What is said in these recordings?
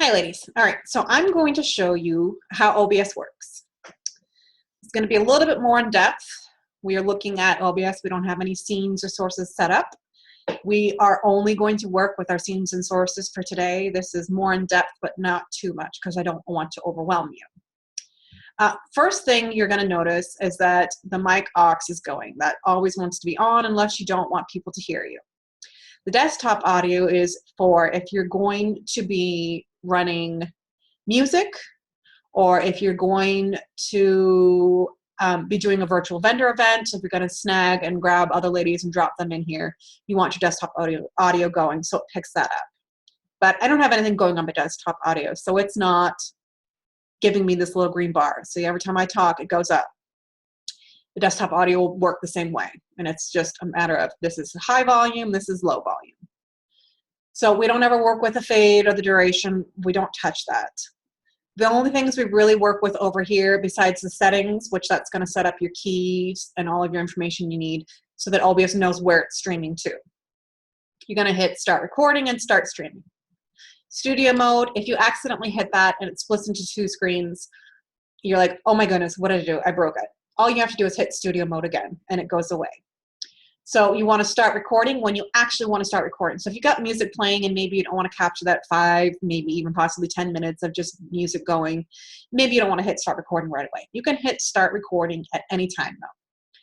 Hi ladies. All right, so I'm going to show you how OBS works. It's going to be a little bit more in depth. We are looking at OBS. We don't have any scenes or sources set up. We are only going to work with our scenes and sources for today. This is more in depth, but not too much because I don't want to overwhelm you. First thing you're going to notice is that the mic aux is going. That always wants to be on unless you don't want people to hear you. The desktop audio is for if you're going to be running music, or if you're going to be doing a virtual vendor event, if you're going to snag and grab other ladies and drop them in here, you want your desktop audio going, so it picks that up. But I don't have anything going on my desktop audio, so it's not giving me this little green bar. So every time I talk, it goes up. The desktop audio will work the same way, and it's just a matter of this is high volume, this is low volume. So we don't ever work with the fade or the duration. We don't touch that. The only things we really work with over here, besides the settings, which that's going to set up your keys and all of your information you need so that OBS knows where it's streaming to. You're going to hit start recording and start streaming. Studio mode, if you accidentally hit that and it splits into two screens, you're like, oh my goodness, what did I do? I broke it. All you have to do is hit studio mode again and it goes away. So you want to start recording when you actually want to start recording. So if you got music playing and maybe you don't want to capture that 5, maybe even possibly 10 minutes of just music going, maybe you don't want to hit start recording right away. You can hit start recording at any time though.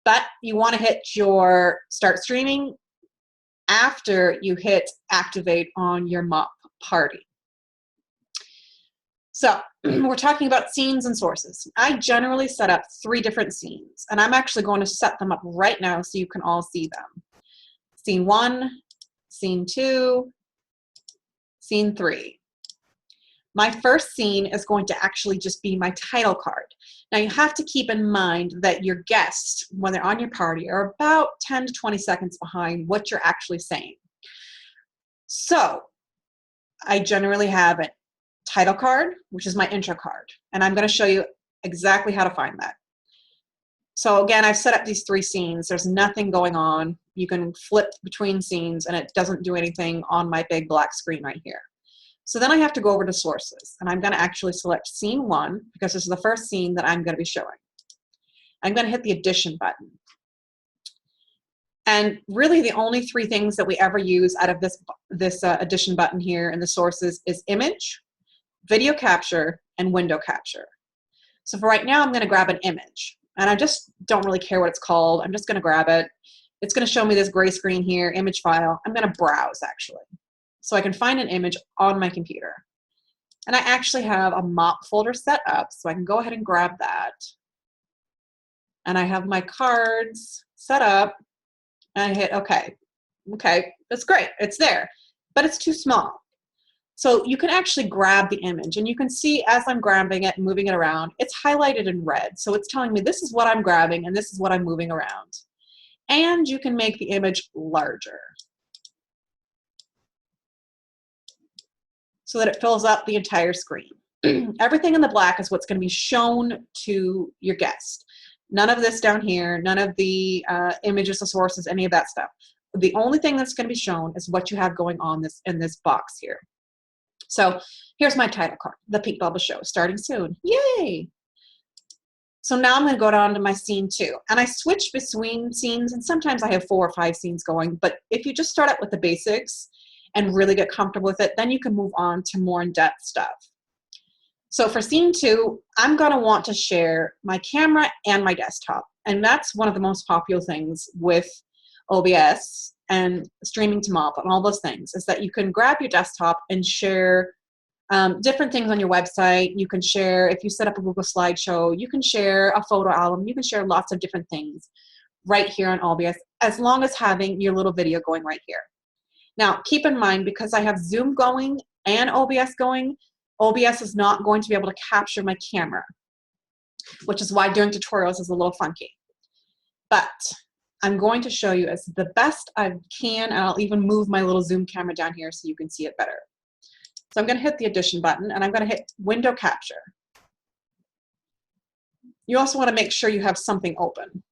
But you want to hit your start streaming after you hit activate on your mop party. So we're talking about scenes and sources. I generally set up 3 different scenes, and I'm actually going to set them up right now so you can all see them. Scene 1, scene 2, scene 3. My first scene is going to actually just be my title card. Now you have to keep in mind that your guests, when they're on your party, are about 10 to 20 seconds behind what you're actually saying. So I generally have it title card, which is my intro card, and I'm going to show you exactly how to find that. So again, I've set up these 3 scenes. There's nothing going on. You can flip between scenes and it doesn't do anything on my big black screen right here. So then I have to go over to sources, and I'm going to actually select scene 1 because this is the first scene that I'm going to be showing. I'm going to hit the addition button. And really the only 3 things that we ever use out of this addition button here in the sources is image, video capture, and window capture. So for right now, I'm going to grab an image, and I just don't really care what it's called. I'm just going to grab it. It's going to show me this gray screen here, image file. I'm going to browse actually, so I can find an image on my computer. And I actually have a mop folder set up, so I can go ahead and grab that. And I have my cards set up, and I hit OK. Okay, that's great. It's there, but it's too small. So you can actually grab the image, and you can see as I'm grabbing it and moving it around, it's highlighted in red. So it's telling me this is what I'm grabbing and this is what I'm moving around. And you can make the image larger so that it fills up the entire screen. Everything in the black is what's going to be shown to your guest. None of this down here, none of the images, the sources, any of that stuff. The only thing that's going to be shown is what you have going on in this box here. So here's my title card, The Pink Bubble Show, starting soon. Yay! So now I'm going to go down to my scene 2. And I switch between scenes, and sometimes I have 4 or 5 scenes going. But if you just start out with the basics and really get comfortable with it, then you can move on to more in-depth stuff. So for scene 2, I'm going to want to share my camera and my desktop. And that's one of the most popular things with OBS and streaming to mop and all those things, is that you can grab your desktop and share different things on your website. You can share, if you set up a Google slideshow, you can share a photo album, you can share lots of different things right here on OBS, as long as having your little video going right here. Now keep in mind, because I have Zoom going and OBS going, OBS is not going to be able to capture my camera, which is why doing tutorials is a little funky. But I'm going to show you as the best I can, and I'll even move my little Zoom camera down here so you can see it better. So I'm going to hit the addition button, and I'm going to hit window capture. You also want to make sure you have something open,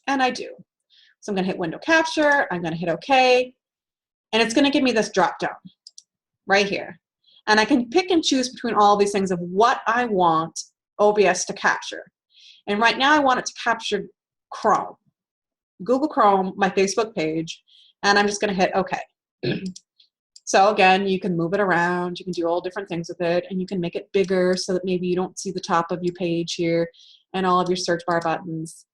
and I do. So I'm going to hit window capture, I'm going to hit OK, and it's going to give me this drop down right here. And I can pick and choose between all these things of what I want OBS to capture. And right now I want it to capture Chrome, Google Chrome, my Facebook page, and I'm just going to hit OK. So again, you can move it around, you can do all different things with it, and you can make it bigger so that maybe you don't see the top of your page here and all of your search bar buttons.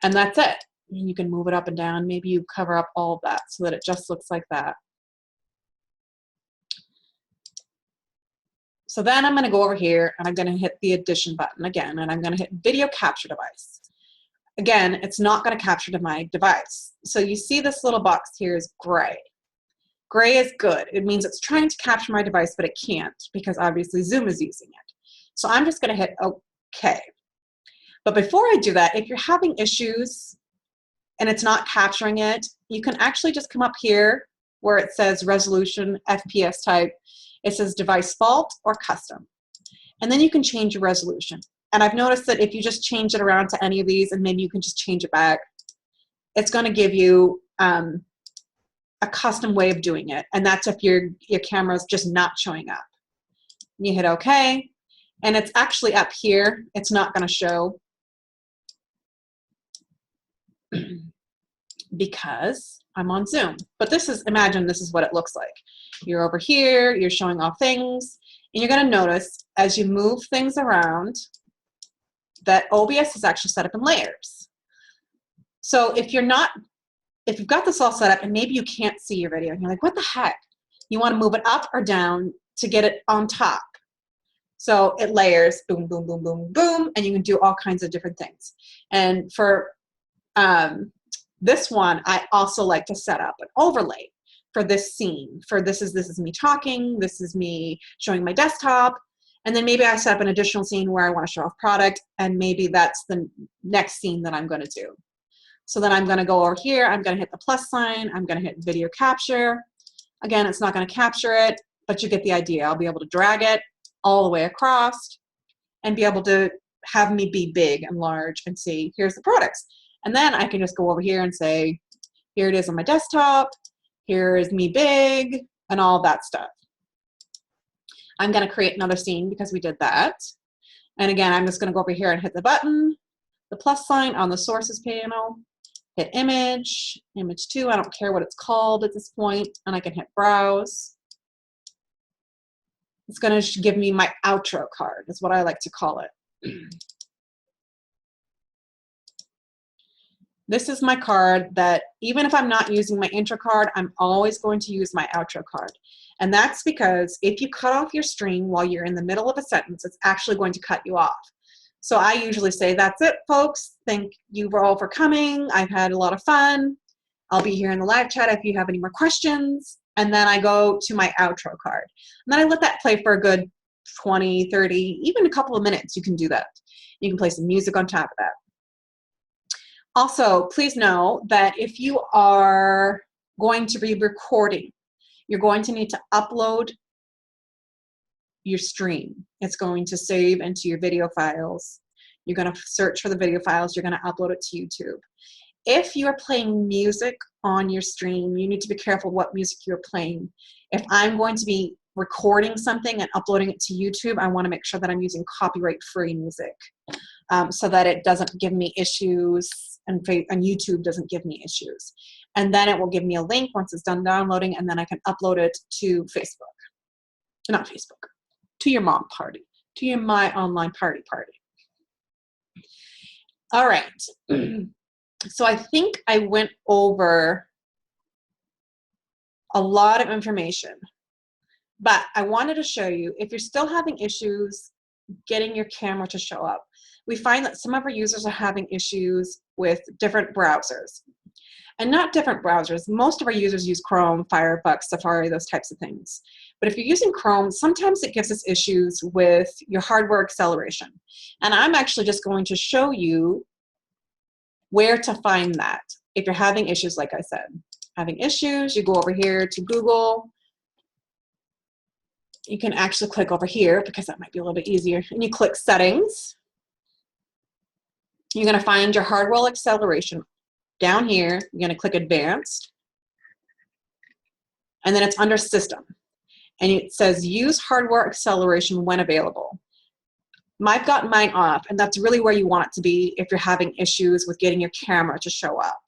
And that's it. And you can move it up and down. Maybe you cover up all of that so that it just looks like that. So then I'm going to go over here and I'm going to hit the addition button again, and I'm going to hit video capture device. Again, it's not going to capture to my device. So you see this little box here is gray. Gray is good. It means it's trying to capture my device, but it can't because obviously Zoom is using it. So I'm just going to hit OK. But before I do that, if you're having issues and it's not capturing it, you can actually just come up here where it says resolution, FPS type. It says device fault or custom. And then you can change your resolution. And I've noticed that if you just change it around to any of these and maybe you can just change it back, it's going to give you a custom way of doing it. And that's if your camera is just not showing up. You hit OK. And it's actually up here. It's not going to show because I'm on Zoom. But this is, imagine this is what it looks like. You're over here, you're showing off things, and you're going to notice as you move things around that OBS is actually set up in layers. So if you've got this all set up and maybe you can't see your video and you're like, what the heck? You want to move it up or down to get it on top. So it layers, boom, boom, boom, boom, boom, and you can do all kinds of different things. And for this one, I also like to set up an overlay for this scene. For this is me talking, this is me showing my desktop, and then maybe I set up an additional scene where I want to show off product, and maybe that's the next scene that I'm going to do. So then I'm going to go over here, I'm going to hit the plus sign, I'm going to hit video capture. Again, it's not going to capture it, but you get the idea. I'll be able to drag it all the way across and be able to have me be big and large and see, here's the products. And then I can just go over here and say, here it is on my desktop, here is me big, and all that stuff. I'm going to create another scene because we did that. And again, I'm just going to go over here and hit the button, the plus sign on the sources panel, hit image, image 2, I don't care what it's called at this point, and I can hit browse. It's going to give me my outro card, is what I like to call it. This is my card that even if I'm not using my intro card, I'm always going to use my outro card. And that's because if you cut off your stream while you're in the middle of a sentence, it's actually going to cut you off. So I usually say, that's it, folks. Thank you all for coming. I've had a lot of fun. I'll be here in the live chat if you have any more questions. And then I go to my outro card. And then I let that play for a good 20, 30, even a couple of minutes. You can do that. You can play some music on top of that. Also, please know that if you are going to be recording, you're going to need to upload your stream. It's going to save into your video files. You're going to search for the video files. You're going to upload it to YouTube. If you are playing music on your stream, you need to be careful what music you're playing. If I'm going to be recording something and uploading it to YouTube, I want to make sure that I'm using copyright-free music so that it doesn't give me issues and YouTube doesn't give me issues. And then it will give me a link once it's done downloading, and then I can upload it to Facebook. Not Facebook, to your mom party, to your My Online Party. All right. So I think I went over a lot of information, but I wanted to show you, if you're still having issues getting your camera to show up, we find that some of our users are having issues with different browsers. And not different browsers. Most of our users use Chrome, Firefox, Safari, those types of things. But if you're using Chrome, sometimes it gives us issues with your hardware acceleration. And I'm actually just going to show you where to find that. If you're having issues, like I said, having issues, you go over here to Google. You can actually click over here because that might be a little bit easier. And you click Settings. You're going to find your hardware acceleration down here. You're going to click Advanced. And then it's under System. and it says use hardware acceleration when available. I've got mine off, and that's really where you want it to be if you're having issues with getting your camera to show up.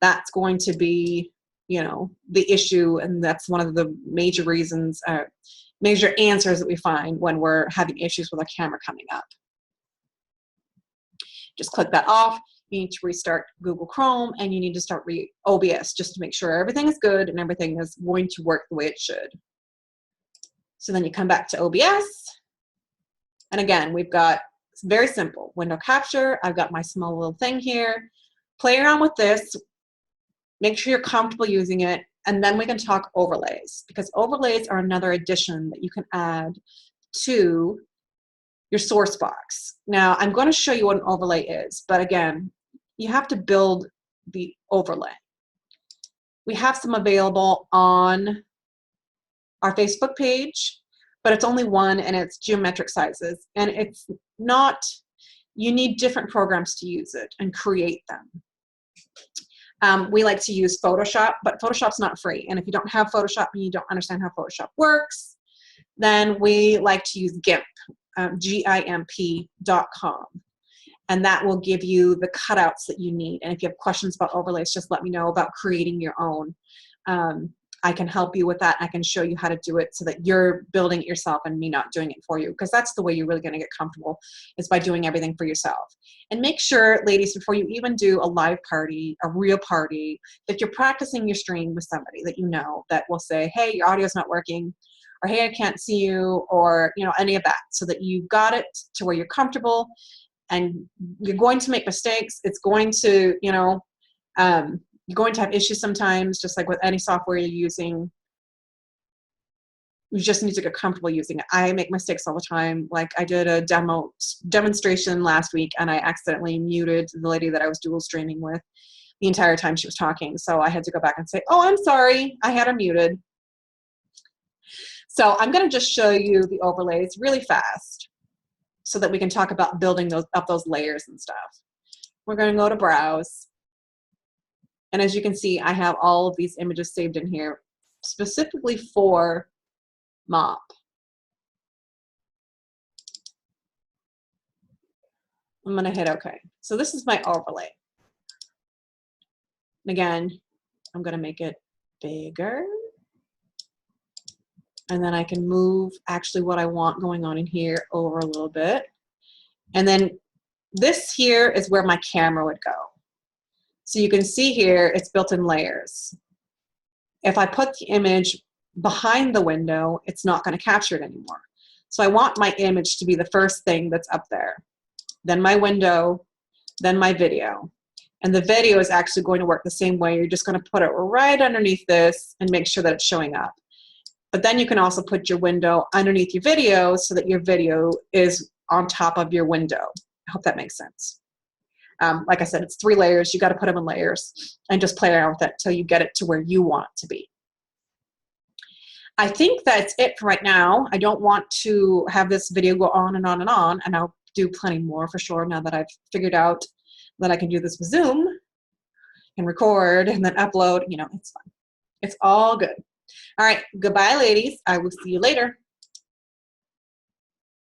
That's going to be, you know, the issue, and that's one of the major reasons, major answers that we find when we're having issues with our camera coming up. Just click that off. You need to restart Google Chrome, and you need to start OBS just to make sure everything is good and everything is going to work the way it should. So then you come back to OBS. And again, we've got, it's very simple, window capture. I've got my small little thing here. Play around with this. Make sure you're comfortable using it. And then we can talk overlays, because overlays are another addition that you can add to your source box. Now, I'm going to show you what an overlay is, but again, you have to build the overlay. We have some available on our Facebook page, but it's only one, and it's geometric sizes, and it's not, you need different programs to use it and create them. We like to use Photoshop, but Photoshop's not free, and if you don't have Photoshop and you don't understand how Photoshop works, then we like to use GIMP, GIMP.com, and that will give you the cutouts that you need. And if you have questions about overlays, just let me know about creating your own. I can help you with that. I can show you how to do it so that you're building it yourself and me not doing it for you, because that's the way you're really going to get comfortable, is by doing everything for yourself. And make sure, ladies, before you even do a live party, a real party, that you're practicing your stream with somebody that you know that will say, hey, your audio's not working, or hey, I can't see you, or you know, any of that, so that you've got it to where you're comfortable. And you're going to make mistakes. It's going to, you know, you're going to have issues sometimes, just like with any software you're using. You just need to get comfortable using it. I make mistakes all the time. Like I did a demonstration last week, and I accidentally muted the lady that I was dual streaming with the entire time she was talking. So I had to go back and say, oh, I'm sorry, I had her muted. So I'm going to just show you the overlays really fast so that we can talk about building those layers and stuff. We're going to go to Browse. And as you can see, I have all of these images saved in here specifically for MOP. I'm going to hit OK. So this is my overlay. And again, I'm going to make it bigger. And then I can move actually what I want going on in here over a little bit. And then this here is where my camera would go. So you can see here, it's built in layers. If I put the image behind the window, it's not going to capture it anymore. So I want my image to be the first thing that's up there. Then my window, then my video. And the video is actually going to work the same way. You're just going to put it right underneath this and make sure that it's showing up. But then you can also put your window underneath your video so that your video is on top of your window. I hope that makes sense. Like I said, it's 3 layers. You got to put them in layers and just play around with it until you get it to where you want it to be. I think that's it for right now. I don't want to have this video go on and on and on, and I'll do plenty more for sure now that I've figured out that I can do this with Zoom and record and then upload. You know, it's fun. It's all good. All right, goodbye, ladies. I will see you later.